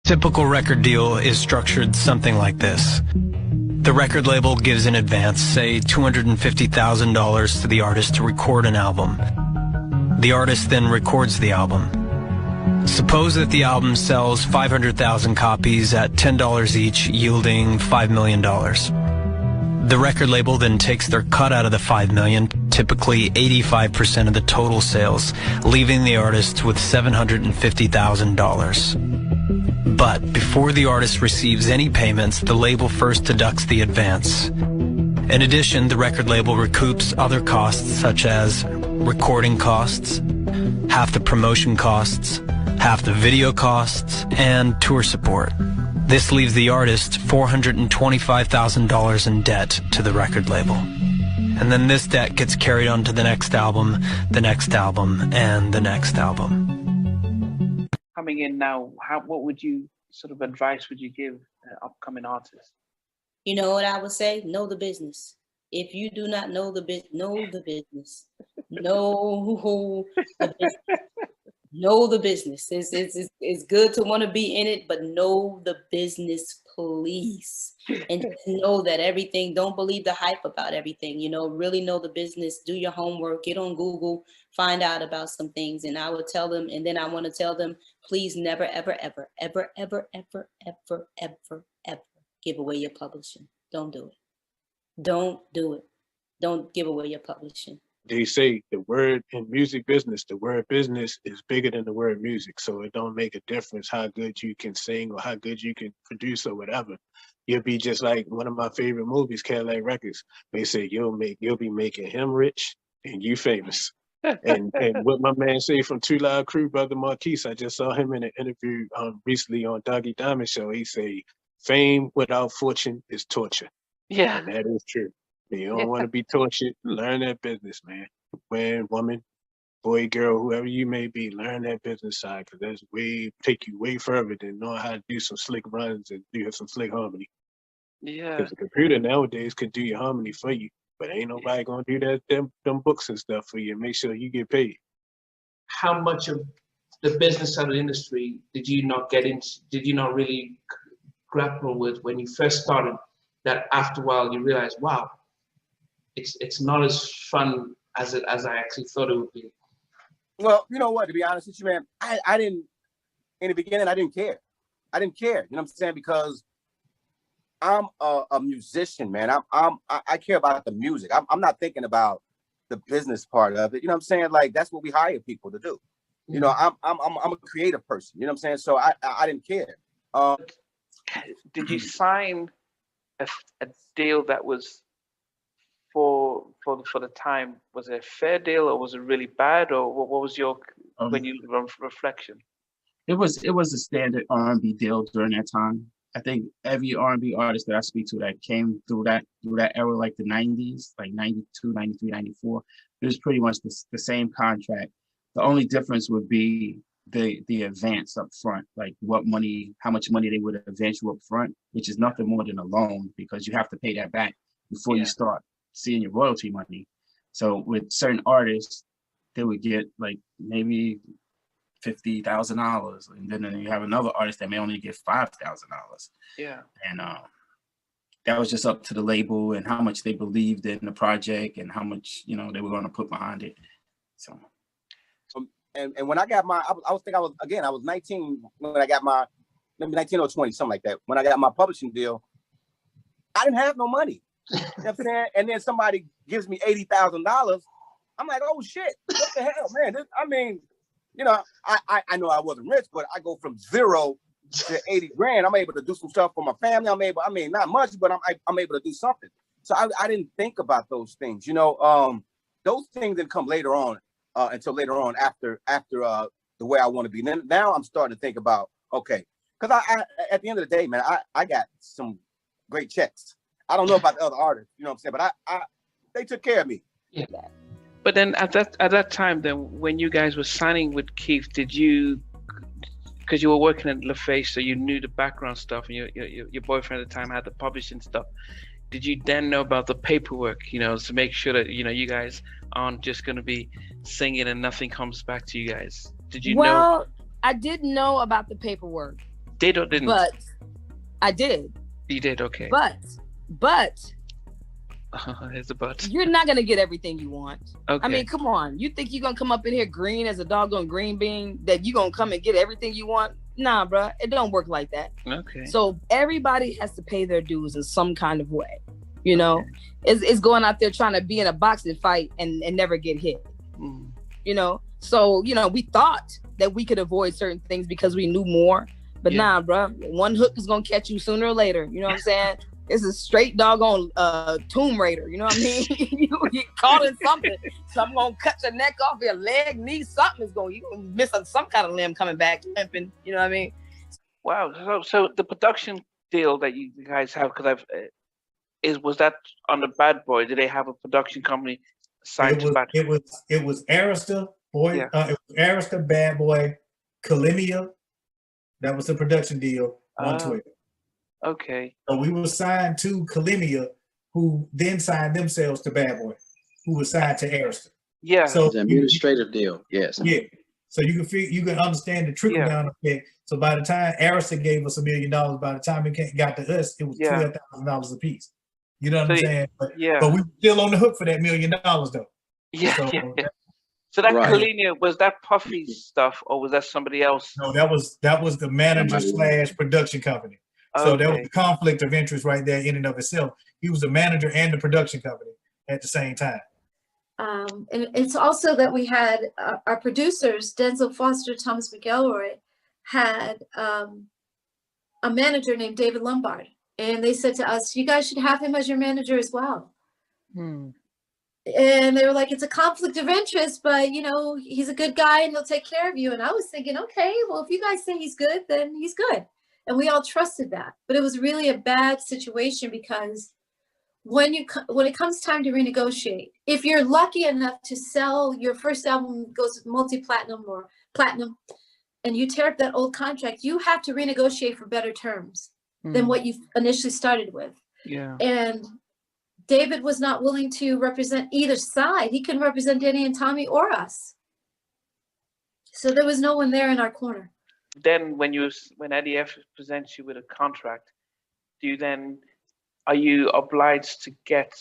Typical record deal is structured something like this. The record label gives in advance, say $250,000 to the artist to record an album. The artist then records the album. Suppose that the album sells 500,000 copies at $10 each, yielding $5 million. The record label then takes their cut out of the $5 million, typically 85% of the total sales, leaving the artist with $750,000. But before the artist receives any payments, the label first deducts the advance. In addition, the record label recoups other costs such as recording costs, half the promotion costs, half the video costs, and tour support. This leaves the artist $425,000 in debt to the record label. And then this debt gets carried on to the next album, and the next album. Coming in now, what would you sort of advice would you give upcoming artists? You know what I would say? Know the business. If you do not know the business, know the business. Know the business. Know the business. It's good to want to be in it, but know the business, please. And just know that everything, don't believe the hype about everything, you know, really know the business, do your homework, get on Google, find out about some things. And I would tell them, and then I want to tell them, please never, ever, ever, ever, ever, ever, ever, ever, ever give away your publishing. Don't do it. Don't do it. Don't give away your publishing. They say the word in music business, the word business is bigger than the word music. So it don't make a difference how good you can sing or how good you can produce or whatever. You'll be just like one of my favorite movies, Cadillac Records. They say you'll be making him rich and you famous. and what my man say from Two Live Crew, Brother Marquise, I just saw him in an interview recently on Doggy Diamond Show. He say, fame without fortune is torture. Yeah. And that is true. You don't want to be tortured. Learn that business, man. Man, woman, boy, girl, whoever you may be, learn that business side, because that's take you way further than knowing how to do some slick runs and do some slick harmony. Yeah. Because the computer nowadays could do your harmony for you, but ain't nobody gonna do that them books and stuff for you. Make sure you get paid. How much of the business side of the industry did you not really grapple with when you first started? That after a while you realize, wow, it's not as fun as I actually thought it would be. Well, you know what, to be honest with you, man, I didn't, in the beginning, I didn't care. You know what I'm saying? Because I'm a musician, man. I care about the music. I'm not thinking about the business part of it. You know what I'm saying? Like, that's what we hire people to do. You know, I'm a creative person. You know what I'm saying? So I didn't care. Did you sign a deal that was for the time? Was it a fair deal or was it really bad, or what was your reflection? It was a standard R&B deal during that time. I think every R&B artist that I speak to that came through that era, like the 90s, like 92, 93, 94, it was pretty much the same contract. The only difference would be the advance up front, like how much money they would advance you up front, which is nothing more than a loan, because you have to pay that back before you start seeing your royalty money. So with certain artists, they would get like maybe $50,000, and then you have another artist that may only get $5,000. Yeah. And that was just up to the label and how much they believed in the project and how much they were going to put behind it. So. And when I got my, I was 19 when I got my, maybe 19 or 20, something like that. When I got my publishing deal, I didn't have no money. You know what I'm saying? And then somebody gives me $80,000. I'm like, oh shit, what the hell, man? I know I wasn't rich, but I go from 0 to 80 grand. I'm able to do some stuff for my family. Not much, but I'm able to do something. So I didn't think about those things. Those things didn't come later on. Until later on, after the way I want to be. Now I'm starting to think about, okay, because I at the end of the day, man, I got some great checks. I don't know about the other artists, you know what I'm saying, but they took care of me. Yeah. But then at that time, then when you guys were signing with Keith, did you, because you were working at LaFace, so you knew the background stuff, and your boyfriend at the time had the publishing stuff. Did you then know about the paperwork, to make sure that, you guys aren't just going to be singing and nothing comes back to you guys? Did you know? Well, I did know about the paperwork. Did or didn't? But I did. You did, okay. But Here's the but. you're not gonna get everything you want. Okay. I mean, come on. You think you're gonna come up in here green as a doggone green bean, that you gonna come and get everything you want? Nah, bruh, it don't work like that. Okay. So everybody has to pay their dues in some kind of way. You know, it's going out there trying to be in a boxing fight and never get hit. Mm. You know, so we thought that we could avoid certain things because we knew more. But nah, bruh, one hook is gonna catch you sooner or later. You know what I'm saying? It's a straight doggone Tomb Raider. You know what I mean? you caught in something. Something gonna cut your neck off, your leg, knee. Something is going. You gonna miss some kind of limb coming back limping. You know what I mean? Wow. So the production deal that you guys have, because was that on the Bad Boy? Did they have a production company signed to Bad Boy? It was Arista, boy. Yeah. It was Arista, Bad Boy, Calimia. That was the production deal. 112. Okay. So we were signed to Calimia, who then signed themselves to Bad Boy, who was signed to Arista. Yeah. So It's an administrative deal. Yes. Yeah. So you can understand the trickle down effect. So by the time Arista gave us $1 million, by the time it got to us, it was $12,000 a piece. You know what I'm saying? But we were still on the hook for that $1 million though. Yeah. So, So that Right. Kalina, was that Puffy's stuff or was that somebody else? No, that was the manager / production company. So there was a conflict of interest right there in and of itself. He was the manager and the production company at the same time. And it's also that we had our producers, Denzel Foster, Thomas McElroy, had a manager named David Lombard. And they said to us, you guys should have him as your manager as well. And they were like, it's a conflict of interest, but you know, he's a good guy and he'll take care of you. And I was thinking, okay, well, if you guys say he's good, then he's good. And we all trusted that. But it was really a bad situation because when it comes time to renegotiate, if you're lucky enough to sell your first album, goes multi-platinum or platinum, and you tear up that old contract, you have to renegotiate for better terms than what you initially started with. Yeah. And David was not willing to represent either side. He couldn't represent Danny and Tommy or us. So there was no one there in our corner. Then when Eddie F presents you with a contract, are you obliged to get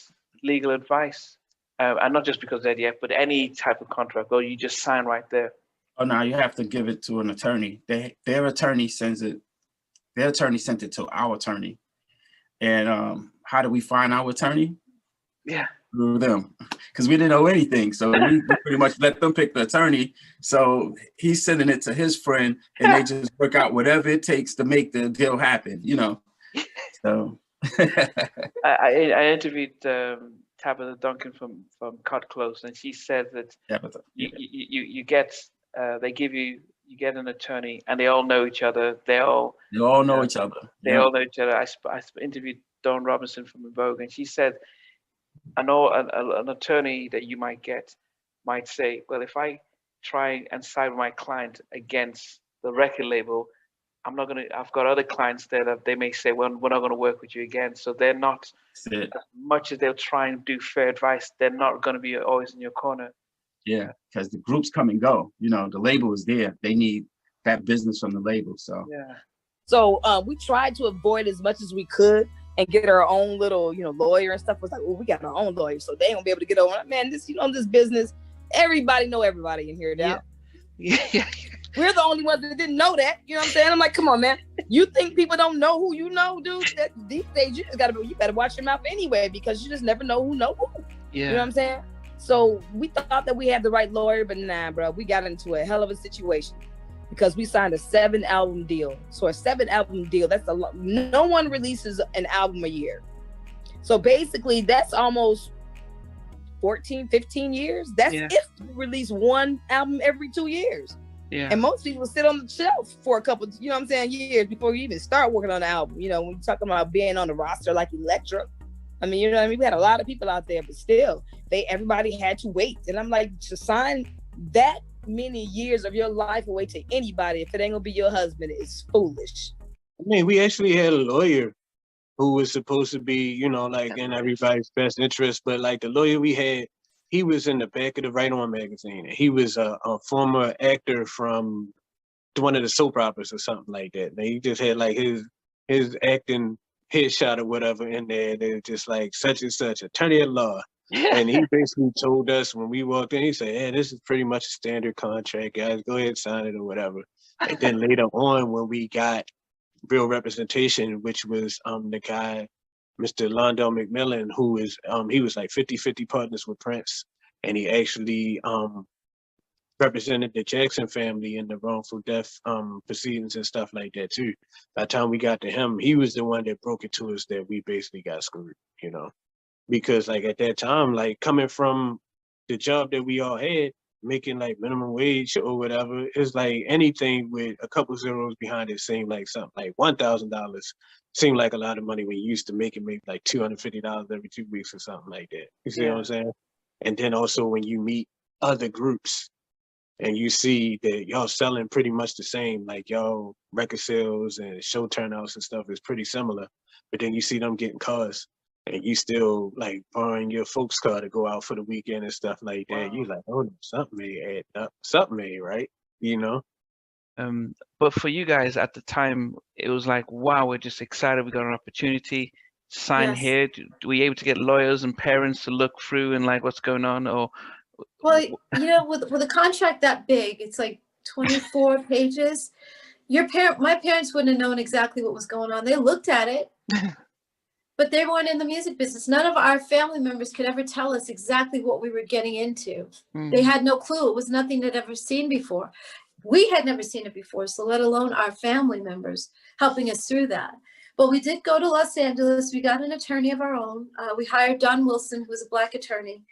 legal advice? And not just because of Eddie F, but any type of contract, or you just sign right there? Oh no, you have to give it to an attorney. Their attorney sends it. Their attorney sent it to our attorney. And how do we find our attorney? Yeah. Through them, because we didn't know anything. So we pretty much let them pick the attorney. So he's sending it to his friend, and they just work out whatever it takes to make the deal happen, you know. So I interviewed Tabitha Duncan from Kut Klose, and she said that you get you get an attorney, and they all know each other. They all know each other. They all know each other. I interviewed Dawn Robinson from Vogue, and she said, I know an attorney that you might get might say, well, if I try and side with my client against the record label, I've got other clients there that they may say, well, we're not going to work with you again. So they're not, as much as they'll try and do fair advice, they're not going to be always in your corner. Yeah, because the groups come and go. You know, the label is there. They need that business from the label. So So we tried to avoid as much as we could and get our own little, lawyer and stuff. It was like, well, we got our own lawyer, so they ain't gonna be able to get over. Man, this business, everybody know everybody in here now. Yeah. We're the only ones that didn't know that. You know what I'm saying? I'm like, come on, man. You think people don't know who you know, dude? These days, you better watch your mouth anyway, because you just never know who know who. Yeah. You know what I'm saying? So we thought that we had the right lawyer, but nah, bro, we got into a hell of a situation because we signed a 7-album deal. So a 7-album deal, that's a lot. No one releases an album a year. So basically that's almost 14, 15 years. That's if you release one album every 2 years. Yeah. And most people sit on the shelf for a couple, years before you even start working on the album. When you're talking about being on the roster like Electra, I mean, you know what I mean? We had a lot of people out there, but still, everybody had to wait. And I'm like, to sign that many years of your life away to anybody, if it ain't gonna be your husband, is foolish. I mean, we actually had a lawyer who was supposed to be, like in everybody's best interest, but like the lawyer we had, he was in the back of the Right On magazine. He was a former actor from one of the soap operas or something like that. And he just had like his acting headshot or whatever in there. They're just like such and such, attorney at law. And he basically told us when we walked in, he said, "Hey, this is pretty much a standard contract, guys. Go ahead and sign it or whatever." And then later on, when we got real representation, which was the guy, Mr. Londell McMillan, who is he was like 50-50 partners with Prince, and he actually represented the Jackson family in the wrongful death proceedings and stuff like that too. By the time we got to him, he was the one that broke it to us that we basically got screwed, you know. Because like at that time, like coming from the job that we all had, making like minimum wage or whatever, it's like anything with a couple zeros behind it seemed like something like $1,000 seemed like a lot of money when you used to make it maybe like $250 every 2 weeks or something like that. You see what I'm saying? And then also when you meet other groups and you see that y'all selling pretty much the same, like y'all record sales and show turnouts and stuff is pretty similar, but then you see them getting cars. And you still like borrowing your folks' car to go out for the weekend and stuff like that. You're like, oh, something may add up, something may, right? You know? But for you guys at the time, it was like, wow, we're just excited. We got an opportunity to sign here. Were you able to get lawyers and parents to look through and like what's going on? Or well, you know, with a contract that big, it's like 24 pages. My parents wouldn't have known exactly what was going on. They looked at it. But they weren't in the music business. None of our family members could ever tell us exactly what we were getting into. They had no clue. It was nothing they'd ever seen before. We had never seen it before, so let alone our family members helping us through that. But we did go to Los Angeles. We got an attorney of our own. We hired Don Wilson, who was a Black attorney.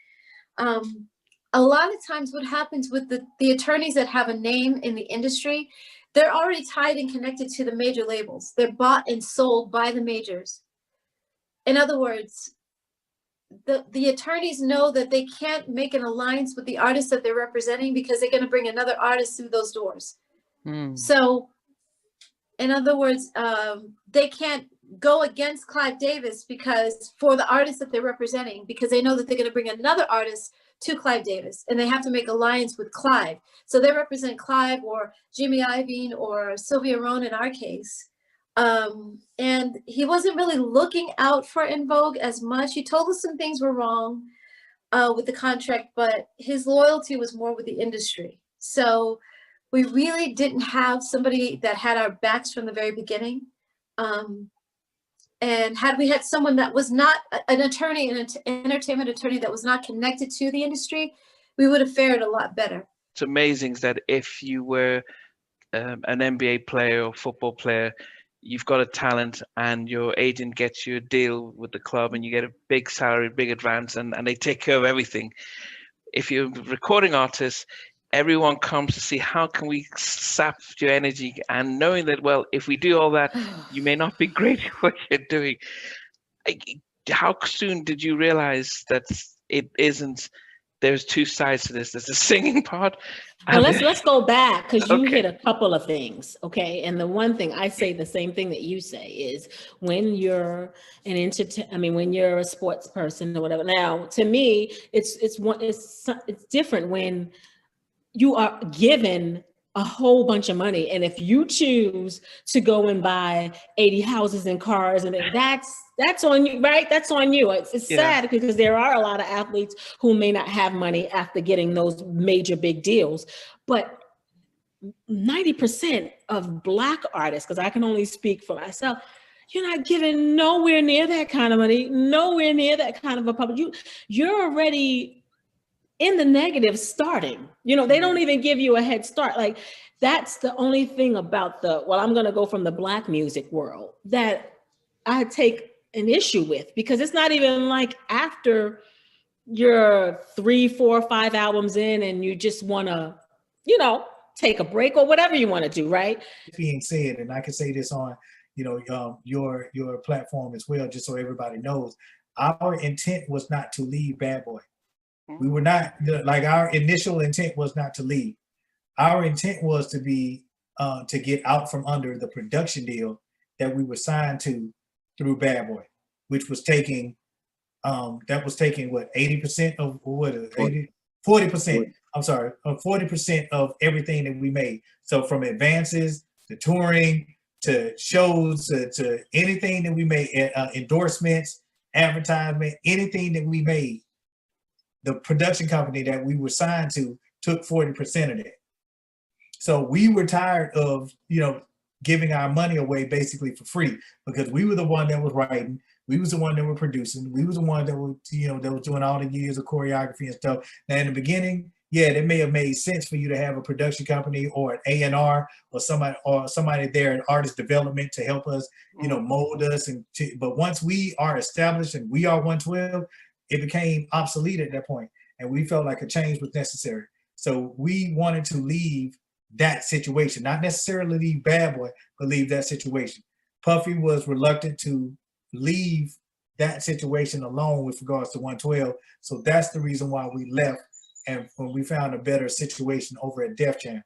A lot of times what happens with the attorneys that have a name in the industry, they're already tied and connected to the major labels. They're bought and sold by the majors. In other words, the attorneys know that they can't make an alliance with the artist that they're representing because they're going to bring another artist through those doors. So, in other words, they can't go against Clive Davis because for the artist that they're representing, because they know that they're going to bring another artist to Clive Davis, and they have to make alliance with Clive. So they represent Clive or Jimmy Iovine or Sylvia Rohn in our case. And he wasn't really looking out for En Vogue as much. He told us some things were wrong with the contract, but his loyalty was more with the industry. So we really didn't have somebody that had our backs from the very beginning. And had we had someone that was not an attorney, an entertainment attorney that was not connected to the industry, we would have fared a lot better. It's amazing that if you were an NBA player or football player, you've got a talent and your agent gets you a deal with the club and you get a big salary, big advance, and they take care of everything. If you're a recording artist, everyone comes to see how can we sap your energy, and knowing that, well, if we do all that, you may not be great at what you're doing. How soon did you realize that it isn't, there's two sides to this? There's the singing part. Well, let's go back, because you hit a couple of things, okay? And the one thing I say, the same thing that you say, is when you're when you're a sports person or whatever. Now, to me, it's different when you are given a whole bunch of money, and if you choose to go and buy 80 houses and cars, and that's on you, right? That's on you. It's sad because there are a lot of athletes who may not have money after getting those major big deals, but 90% of Black artists, because I can only speak for myself, you're not given nowhere near that kind of money, nowhere near that kind of a public. You're already in the negative starting. You know, they don't even give you a head start. Like, that's the only thing about I'm going to go from the Black music world that I take an issue with, because it's not even like after you're 3, 4, 5 albums in and you just want to, take a break or whatever you want to do, right? Being said, and I can say this on, your platform as well, just so everybody knows, our intent was not to leave Bad Boy. We were not, our initial intent was not to leave. Our intent was to be, to get out from under the production deal that we were signed to through Bad Boy, which was taking, what, 80% of, 40% I'm sorry, 40% of everything that we made. So from advances to touring to shows to anything that we made, endorsements, advertisement, anything that we made, the production company that we were signed to took 40% of that. So we were tired of, you know, giving our money away basically for free, because we were the one that was writing, we was the one that were producing, we was the one that was, you know, that was doing all the years of choreography and stuff. Now in the beginning, yeah, it may have made sense for you to have a production company or an A&R or somebody there in artist development to help us, you know, mold us. But once we are established and we are 112, it became obsolete at that point, and we felt like a change was necessary. So we wanted to leave that situation, not necessarily leave Bad Boy, but leave that situation. Puffy was reluctant to leave that situation alone with regards to 112. So that's the reason why we left, and when we found a better situation over at Def Jam.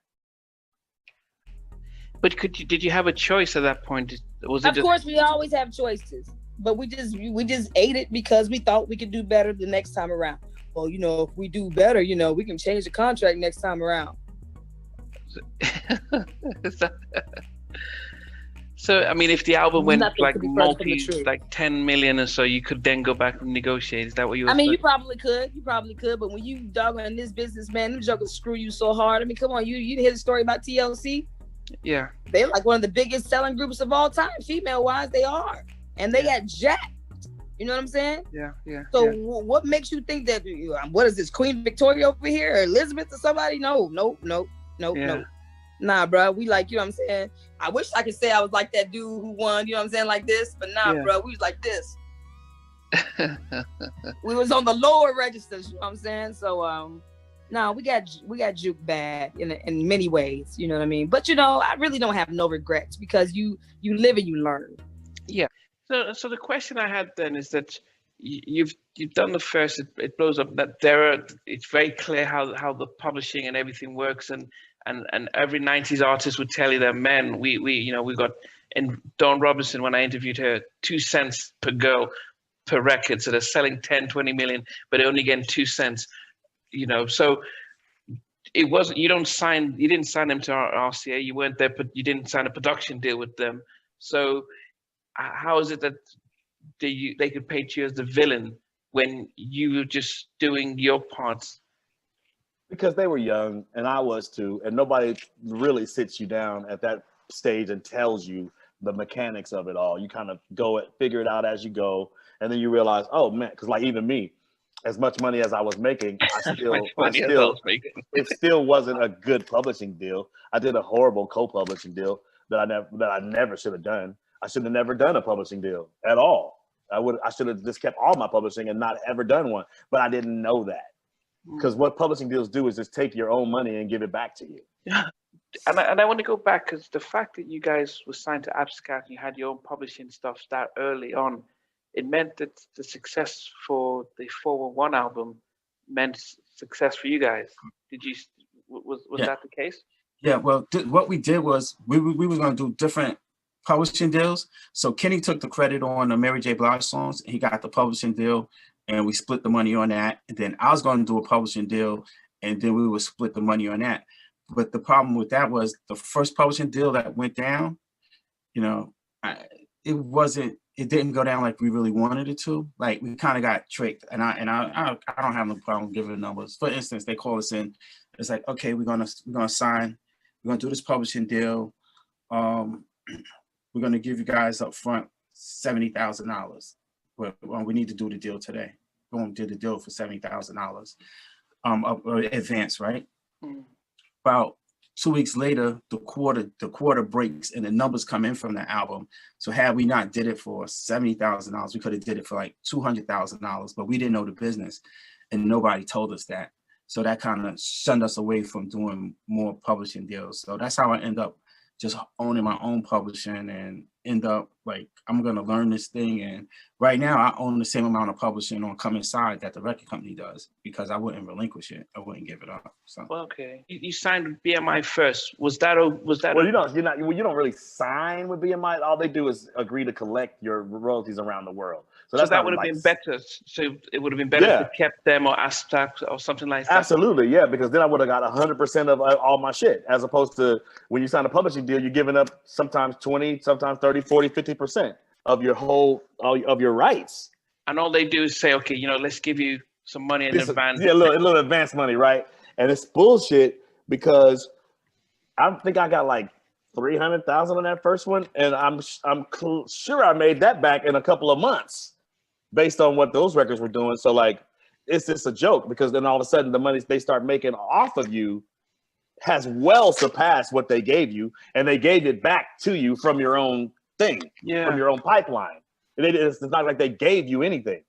But did you have a choice at that point? Of course, we always have choices, but we just ate it because we thought we could do better the next time around. Well, you know, if we do better, you know, we can change the contract next time around. So I mean, if the album went like 10 million or so, you could then go back and negotiate. Is that what you were saying? You probably could, but when you dog in this business, man, them jokers screw you so hard. I mean, come on, you hear the story about TLC? Yeah, they're like one of the biggest selling groups of all time, female wise. They are, and they got jacked. You know what I'm saying? Yeah. So what makes you think that? What is this, Queen Victoria over here, or Elizabeth or somebody? No. Nah, bro. We like, you know what I'm saying? I wish I could say I was like that dude who won, you know what I'm saying, like this, but nah, bro. We was like this. We was on the lower registers, you know what I'm saying? So, no, we got juked bad in many ways, you know what I mean? But, you know, I really don't have no regrets, because you live and you learn. Yeah. So the question I had then is that you've done the first, it blows up, that it's very clear how the publishing and everything works, and every 90s artist would tell you that, man, we got, and Dawn Robinson, when I interviewed her, 2 cents per girl per record, so they're selling 10, 20 million, but they're only getting 2 cents, you know. So it wasn't, you didn't sign them to RCA, you weren't there, but you didn't sign a production deal with them. So how is it that they could paint you as the villain when you were just doing your parts? Because they were young, and I was too, and nobody really sits you down at that stage and tells you the mechanics of it all. You kind of figure it out as you go, and then you realize, oh man, because like even me, as much money as I was making, it still wasn't a good publishing deal. I did a horrible co-publishing deal that I never should have done. I should have never done a publishing deal at all. I should have just kept all my publishing and not ever done one, but I didn't know that. Because what publishing deals do is just take your own money and give it back to you. Yeah, and I want to go back, because the fact that you guys were signed to AppScat and you had your own publishing stuff that early on, it meant that the success for the 411 album meant success for you guys. Was that the case? Yeah, well, what we did was we were going to do different publishing deals. So Kenny took the credit on the Mary J. Blige songs, and he got the publishing deal, and we split the money on that. And then I was going to do a publishing deal, and then we would split the money on that. But the problem with that was the first publishing deal that went down, you know, it didn't go down like we really wanted it to. Like, we kind of got tricked, and I don't have no problem giving numbers. For instance, they call us in. It's like, okay, we're gonna sign. We're gonna do this publishing deal. We're gonna give you guys up front $70,000. But we need to do the deal today. Boom, did the deal for $70,000 advance, right? About 2 weeks later, the quarter breaks and the numbers come in from the album. So had we not did it for $70,000, we could have did it for like $200,000, but we didn't know the business, and nobody told us that. So that kind of shunned us away from doing more publishing deals. So that's how I end up just owning my own publishing, and end up like, I'm gonna learn this thing. And right now I own the same amount of publishing on Come Inside that the record company does, because I wouldn't relinquish it. I wouldn't give it up. So okay, you signed with BMI first. Was that well, you don't really sign with BMI. All they do is agree to collect your royalties around the world. So that would have been better. So it would have been better if you kept them or Aspect or something like that. Absolutely, yeah, because then I would have got 100% of all my shit, as opposed to when you sign a publishing deal, you're giving up sometimes 20, sometimes 30, 40, 50% of your of your rights. And all they do is say, okay, let's give you some money in advance. Yeah, a little advance money, right? And it's bullshit, because I think I got like 300,000 on that first one, and I'm sure I made that back in a couple of months, based on what those records were doing. So like, it's just a joke, because then all of a sudden the money they start making off of you has well surpassed what they gave you, and they gave it back to you from your own thing, from your own pipeline. It's not like they gave you anything.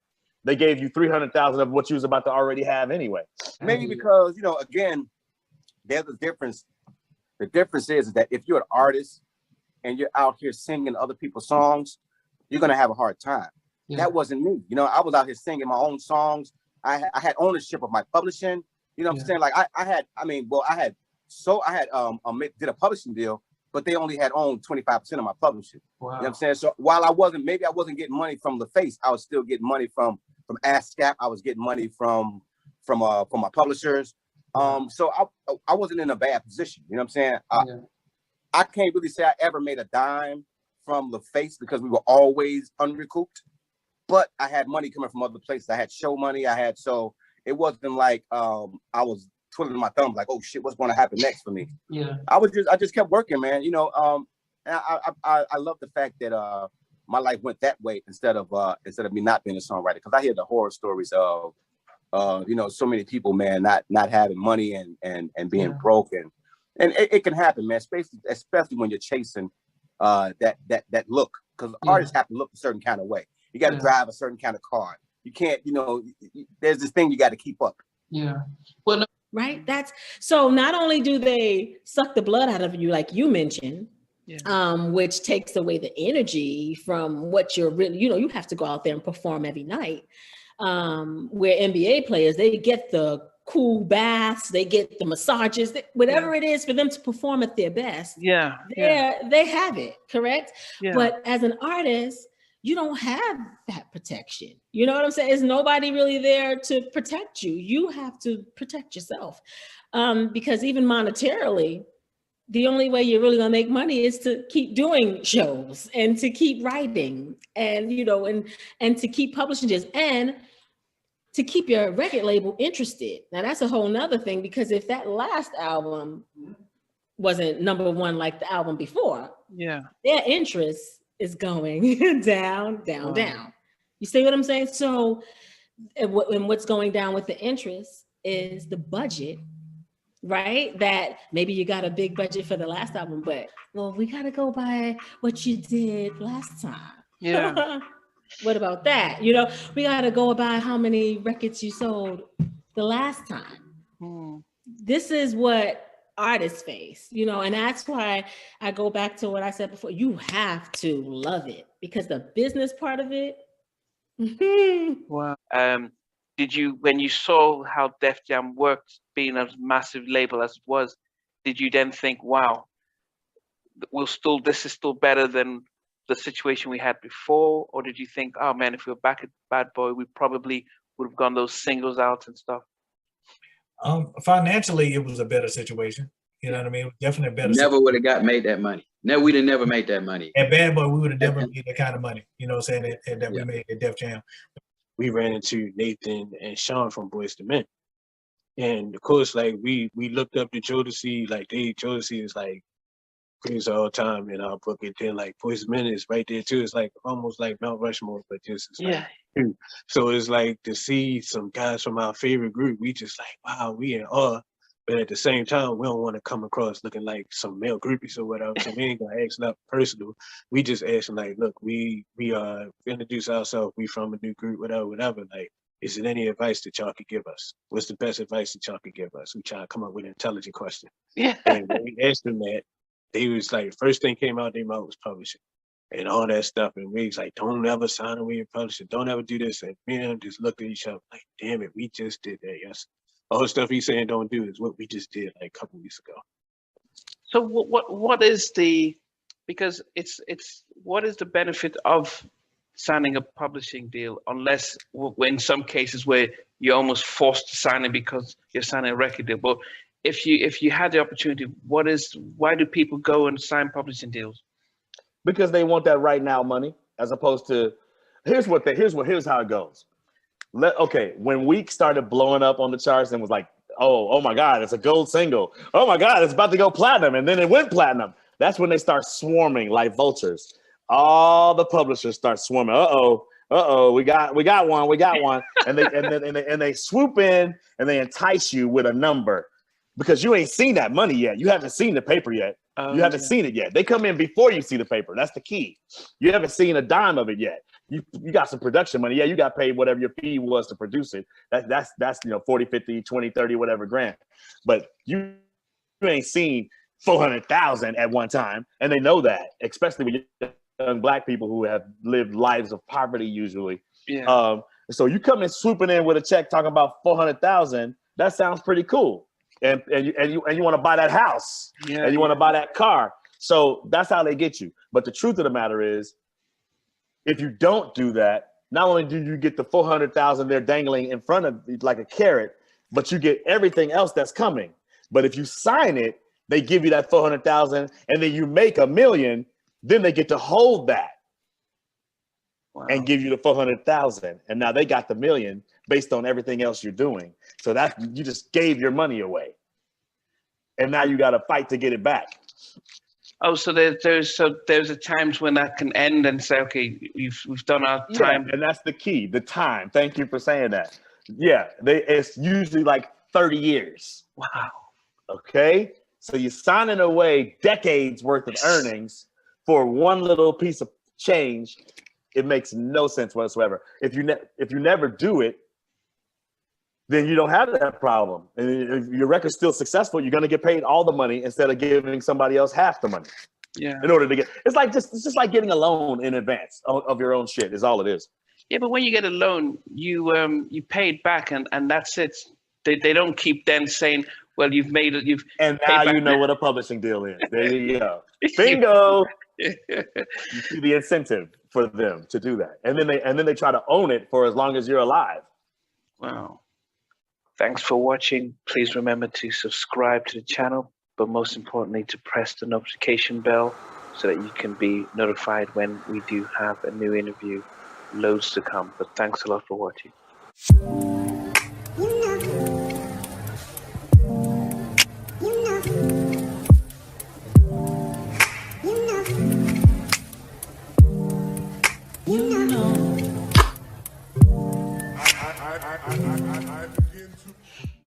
They gave you 300,000 of what you was about to already have anyway. Maybe because, again, there's a difference. The difference is that if you're an artist and you're out here singing other people's songs, you're going to have a hard time. Yeah. That wasn't me. I was out here singing my own songs. I had ownership of my publishing. You know what I'm saying? Like I did a publishing deal, but they only had owned 25% of my publishing. Wow. You know what I'm saying? So while I wasn't getting money from LaFace, I was still getting money from ASCAP. I was getting money from my publishers. So I wasn't in a bad position. You know what I'm saying? I can't really say I ever made a dime from LaFace, because we were always unrecouped. But I had money coming from other places. I had show money. So it wasn't like I was twiddling my thumbs like, oh shit, what's going to happen next for me? Yeah. I just kept working, man. And I love the fact that my life went that way instead of me not being a songwriter, because I hear the horror stories of so mmany people, man, not having money and being broke, and it can happen, man, especially when you're chasing that look, because artists have to look a certain kind of way. You got to drive a certain kind of car. You can't, there's this thing you got to keep up. Yeah. Well, right. That's so. Not only do they suck the blood out of you, like you mentioned, which takes away the energy from what you're really, you have to go out there and perform every night. Where NBA players, they get the cool baths, they get the massages, whatever it is for them to perform at their best. They have it, correct? Yeah. But as an artist, you don't have that protection. You know what I'm saying? There's nobody really there to protect you. You have to protect yourself. Because even monetarily, the only way you're really gonna make money is to keep doing shows and to keep writing and, and to keep publishing this and to keep your record label interested. Now that's a whole nother thing, because if that last album wasn't #1 like the album before, their interest is going down. You see what I'm saying? So, and what's going down with the interest is the budget, right? That maybe you got a big budget for the last album, but we got to go by what you did last time. Yeah. What about that? We got to go by how many records you sold the last time. This is what artists face, and that's why I go back to what I said before. You have to love it, because the business part of it. Wow. Did you, when you saw how Def Jam worked, being a massive label as it was, did you then think, wow, this is still better than the situation we had before? Or did you think, oh man, if we were back at Bad Boy, we probably would have gone those singles out and stuff? Financially, it was a better situation. You know what I mean? Definitely better. Never would have made that money. No, we'd have never made that money. At Bad Boy, we would have never made that kind of money. You know what I'm saying? That we made at Def Jam. We ran into Nathan and Sean from Boyz II Men. And of course, like we looked up to Jodeci, like Jodeci is like greatest of all time in our book. And then like Boyz II Men is right there too. It's like almost like Mount Rushmore, but just like, so it's like to see some guys from our favorite group, we just like, wow, we in awe. But at the same time, we don't want to come across looking like some male groupies or whatever. So we ain't gonna ask nothing personal. We just asking like, look, we introduce ourselves. We from a new group, whatever. Like, is there any advice that y'all could give us? What's the best advice that y'all could give us? We try to come up with an intelligent question. Yeah. And when we asked them that, they was like, first thing came out their mouth was publishing. and all that stuff. And we was like, don't ever sign away your publisher. Don't ever do this. And me and him just looked at each other like, damn it, we just did that. Yes. All the stuff he's saying don't do is what we just did like a couple weeks ago. So what is the, because it's what is the benefit of signing a publishing deal, unless in some cases where you're almost forced to sign it because you're signing a record deal? But if you had the opportunity, why do people go and sign publishing deals? Because they want that right now money, as opposed to here's how it goes. When Wike started blowing up on the charts and was like, oh my God, it's a gold single. Oh my God, it's about to go platinum, and then it went platinum. That's when they start swarming like vultures. All the publishers start swarming. We got one, and they swoop in and they entice you with a number because you ain't seen that money yet. You haven't seen the paper yet. You haven't seen it yet. They come in before you see the paper. That's the key. You haven't seen a dime of it yet. You got some production money. Yeah, you got paid whatever your fee was to produce it. That's 40, 50, 20, 30, whatever grand. But you ain't seen 400,000 at one time, and they know that, especially when you're young Black people who have lived lives of poverty usually. Yeah. So you come in swooping in with a check talking about 400,000. That sounds pretty cool. And you want to buy that house, and you want to buy that car. So that's how they get you. But the truth of the matter is, if you don't do that, not only do you get the 400,000 they're dangling in front of you like a carrot, but you get everything else that's coming. But if you sign it, they give you that 400,000, and then you make $1 million. Then they get to hold that and give you the 400,000, and now they got the $1 million based on everything else you're doing. So that you just gave your money away, and now you got to fight to get it back. Oh, so there's a times when that can end and say, okay, we've done our time. Yeah, and that's the key, the time. Thank you for saying that. Yeah, it's usually like 30 years. Wow. Okay, so you're signing away decades worth of earnings for one little piece of change. It makes no sense whatsoever. If you never do it, then you don't have that problem. And if your record's still successful, you're going to get paid all the money instead of giving somebody else half the money. Yeah. In order to get, it's just like getting a loan in advance of your own shit is all it is. Yeah, but when you get a loan, you pay it back, and that's it. They don't keep then saying, well, you've made it. And now you know what a publishing deal is. There you go. Bingo. You see the incentive for them to do that, and then they try to own it for as long as you're alive. Wow. Thanks for watching. Please remember to subscribe to the channel, but most importantly, to press the notification bell so that you can be notified when we do have a new interview. Loads to come, but thanks a lot for watching.